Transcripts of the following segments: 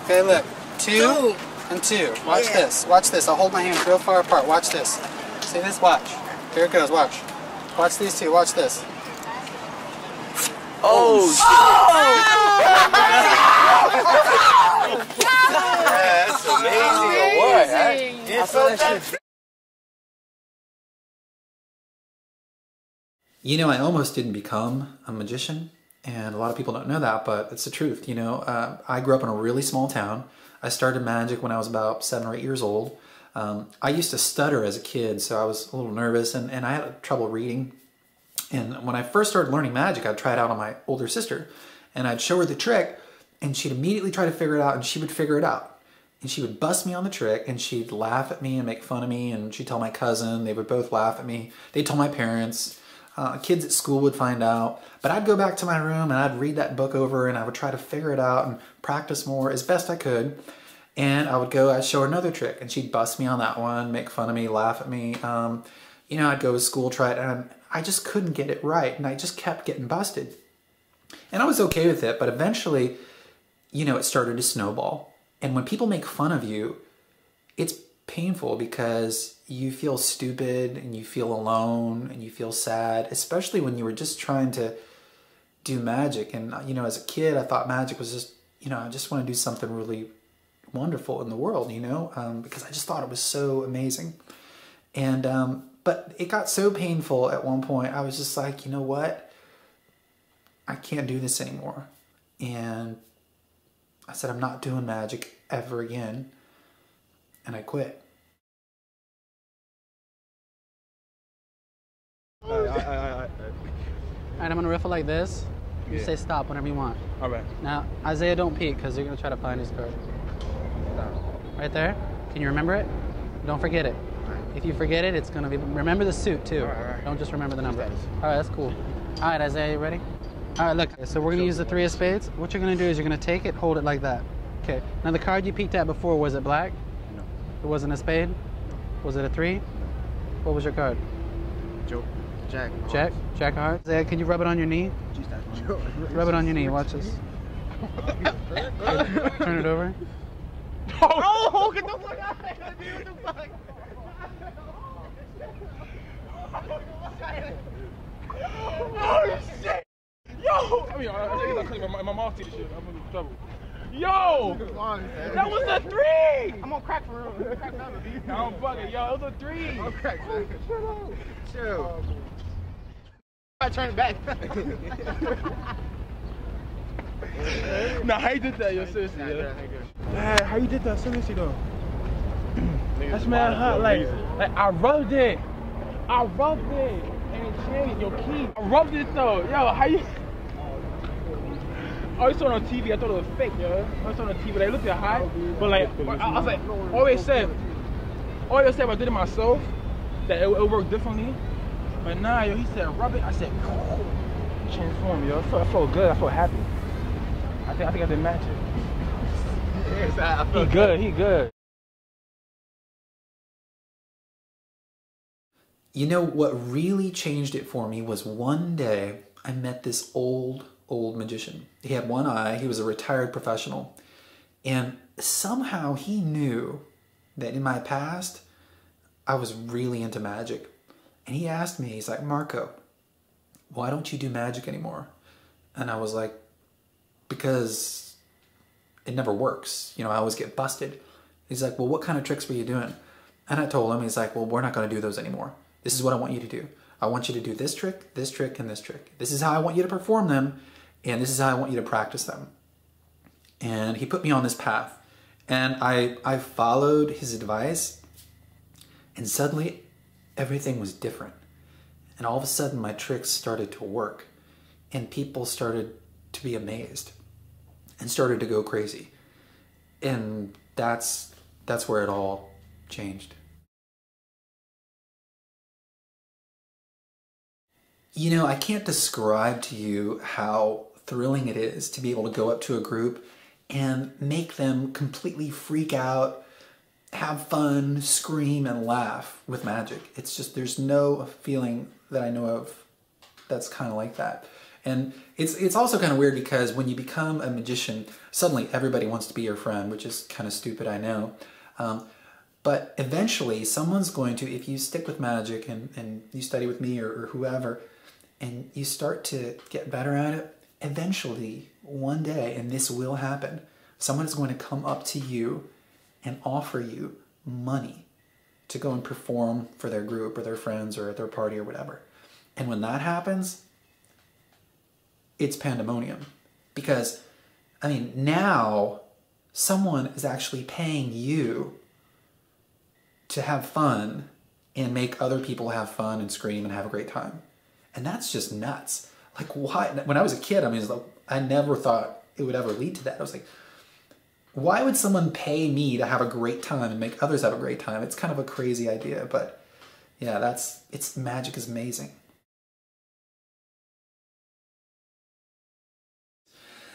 Okay, look. 2 and 2. Watch this. Watch this. I'll hold my hands real far apart. Watch this. See this? Watch. Here it goes. Watch. Watch these two. Watch this. Oh, shit. That's amazing. What? I felt that. You know, I almost didn't become a magician, and a lot of people don't know that, but it's the truth. You know, I grew up in a really small town. I started magic when I was about 7 or 8 years old. I used to stutter as a kid, so I was a little nervous, and I had trouble reading. And when I first started learning magic, I'd try it out on my older sister, and I'd show her the trick, and she'd immediately try to figure it out, and she would figure it out. And she would bust me on the trick, and she'd laugh at me and make fun of me, and she'd tell my cousin. They would both laugh at me. They'd tell my parents. Kids at school would find out. But I'd go back to my room, and I'd read that book over, and I would try to figure it out and practice more as best I could. And I'd show her another trick, and she'd bust me on that one, make fun of me, laugh at me. You know, I'd go to school, try it, and I just couldn't get it right, and I just kept getting busted. And I was okay with it, but eventually, you know, it started to snowball. And when people make fun of you, it's painful because you feel stupid and you feel alone and you feel sad, especially when you were just trying to do magic. And, you know, as a kid, I thought magic was just, you know, I just want to do something really wonderful in the world, you know, because I just thought it was so amazing. And, but it got so painful at one point, I was just like, you know what? I can't do this anymore. And I said, I'm not doing magic ever again. And I quit. Alright, I'm gonna riffle like this. You say stop whenever you want. Alright. Now, Isaiah, don't peek because you're gonna try to find his card. Right there. Can you remember it? Don't forget it. If you forget it, it's gonna be. Remember the suit too. Alright. Don't just remember the number. Alright, that's cool. Alright, Isaiah, you ready? Alright, look. So we're gonna use the 3 of spades. What you're gonna do is you're gonna take it, hold it like that. Okay. Now the card you peeked at before, was it black? No. It wasn't a spade? Was it a 3? What was your card? Jack. Jack? Jack of hearts? Isaiah, can you rub it on your knee? Rub it on your knee. Watch this. Turn it over. Oh, get the fuck out of here! What the fuck? Oh shit! Yo! I mean, I can't my mom see this shit. I'm in trouble. Yo! That was a 3! I'm on crack for real. I'm bugging. Yo, it was a 3. I'm crack. Chill. I turn it back. Nah, how you did that, yo? Seriously, yo. Man, how you did that? Seriously, though. That's mad hot. Like I rubbed it. And it changed. Your key. I rubbed it though. Yo, how you? I always saw it on TV. I thought it was fake, yo. I always saw it on TV. They looked at high, but like I was like, always said if I did it myself, that it worked differently. But nah, yo, he said rub it. I said, transform, yo. I felt good. I felt happy. I think I did magic. He good. You know, what really changed it for me was one day I met this old magician. He had one eye. He was a retired professional. And somehow he knew that in my past, I was really into magic. And he asked me, he's like, Marco, why don't you do magic anymore? And I was like, because it never works. You know, I always get busted. He's like, well, what kind of tricks were you doing? And I told him, he's like, well, we're not going to do those anymore. This is what I want you to do. I want you to do this trick, and this trick. This is how I want you to perform them, and this is how I want you to practice them. And he put me on this path. And I followed his advice, and suddenly everything was different. And all of a sudden my tricks started to work, and people started to be amazed and started to go crazy. And that's where it all changed. You know, I can't describe to you how thrilling it is to be able to go up to a group and make them completely freak out, have fun, scream, and laugh with magic. It's just, there's no feeling that I know of that's kind of like that. And it's also kind of weird because when you become a magician, suddenly everybody wants to be your friend, which is kind of stupid, I know. But eventually someone's going to, if you stick with magic and you study with me or whoever, and you start to get better at it, eventually, one day, and this will happen, someone is going to come up to you and offer you money to go and perform for their group or their friends or at their party or whatever. And when that happens, it's pandemonium. Because, I mean, now someone is actually paying you to have fun and make other people have fun and scream and have a great time. And that's just nuts. Like, why? When I was a kid, I mean, I never thought it would ever lead to that. I was like, why would someone pay me to have a great time and make others have a great time? It's kind of a crazy idea, but yeah, magic is amazing.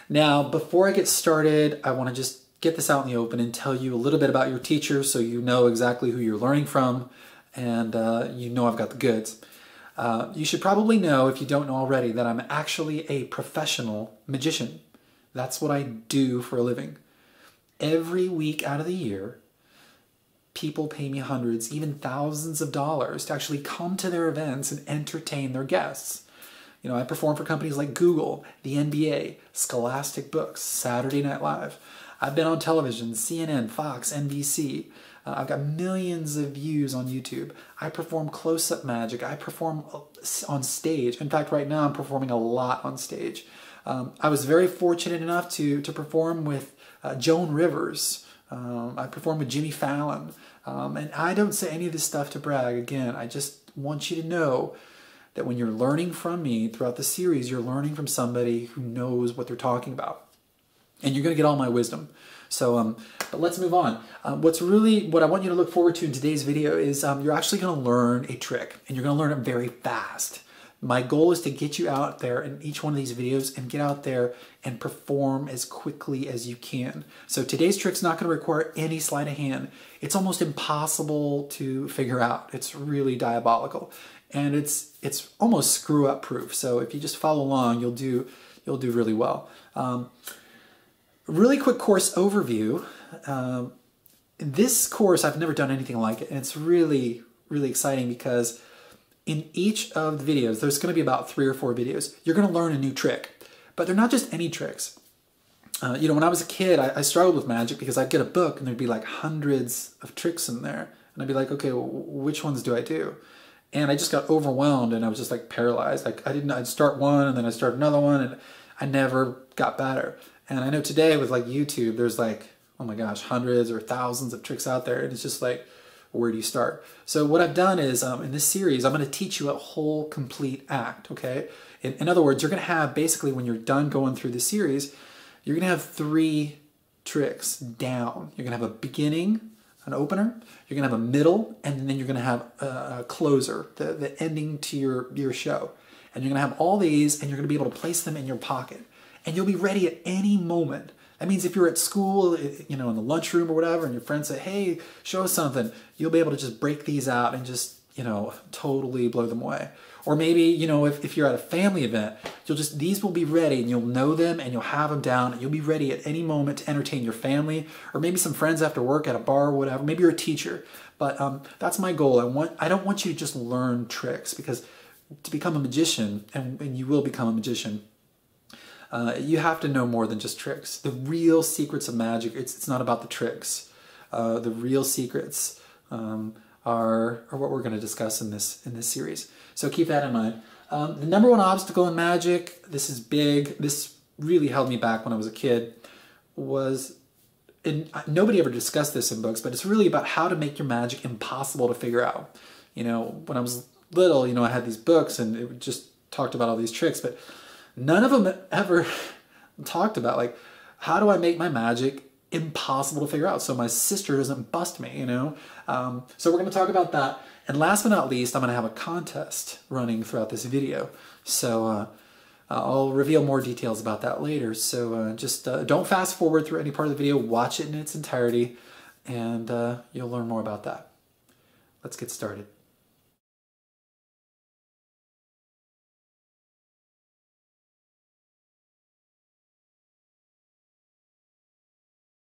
Now, before I get started, I want to just get this out in the open and tell you a little bit about your teacher so you know exactly who you're learning from and you know I've got the goods. You should probably know, if you don't know already, that I'm actually a professional magician. That's what I do for a living. Every week out of the year, people pay me hundreds, even thousands of dollars to actually come to their events and entertain their guests. You know, I perform for companies like Google, the NBA, Scholastic Books, Saturday Night Live. I've been on television, CNN, Fox, NBC. I've got millions of views on YouTube. I perform close-up magic. I perform on stage. In fact, right now I'm performing a lot on stage. I was very fortunate enough to perform with Joan Rivers. I performed with Jimmy Fallon. And I don't say any of this stuff to brag. Again, I just want you to know that when you're learning from me throughout the series, you're learning from somebody who knows what they're talking about. And you're going to get all my wisdom. So, but let's move on. What I want you to look forward to in today's video is you're actually going to learn a trick, and you're going to learn it very fast. My goal is to get you out there in each one of these videos and get out there and perform as quickly as you can. So today's trick's not going to require any sleight of hand. It's almost impossible to figure out. It's really diabolical. And it's almost screw-up proof. So if you just follow along, you'll do really well. Really quick course overview. This course, I've never done anything like it, and it's really, really exciting because in each of the videos, there's going to be about 3 or 4 videos, you're going to learn a new trick. But they're not just any tricks. You know, when I was a kid, I struggled with magic because I'd get a book and there'd be like hundreds of tricks in there. And I'd be like, okay, well, which ones do I do? And I just got overwhelmed and I was just like paralyzed. Like I'd start one and then I'd start another one and I never got better. And I know today with like YouTube, there's like, oh my gosh, hundreds or thousands of tricks out there. And it's just like, where do you start? So what I've done is in this series, I'm going to teach you a whole complete act, okay? In other words, you're going to have basically when you're done going through the series, you're going to have 3 tricks down. You're going to have a beginning, an opener, you're going to have a middle, and then you're going to have a closer, the ending to your show. And you're going to have all these, and you're going to be able to place them in your pocket. And you'll be ready at any moment. That means if you're at school, you know, in the lunchroom or whatever, and your friends say, hey, show us something, you'll be able to just break these out and just, you know, totally blow them away. Or maybe, you know, if you're at a family event, these will be ready and you'll know them and you'll have them down and you'll be ready at any moment to entertain your family or maybe some friends after work at a bar or whatever. Maybe you're a teacher. But that's my goal. I don't want you to just learn tricks, because to become a magician, and you will become a magician, you have to know more than just tricks. The real secrets of magic, it's not about the tricks. The real secrets are what we're going to discuss in this series. So keep that in mind. The number one obstacle in magic, this is big, this really held me back when I was a kid, was, and nobody ever discussed this in books, but it's really about how to make your magic impossible to figure out. You know, when I was little, you know, I had these books and it just talked about all these tricks, but none of them ever talked about, like, how do I make my magic impossible to figure out so my sister doesn't bust me, you know? So we're going to talk about that. And last but not least, I'm going to have a contest running throughout this video. So I'll reveal more details about that later. So just don't fast forward through any part of the video. Watch it in its entirety, and you'll learn more about that. Let's get started.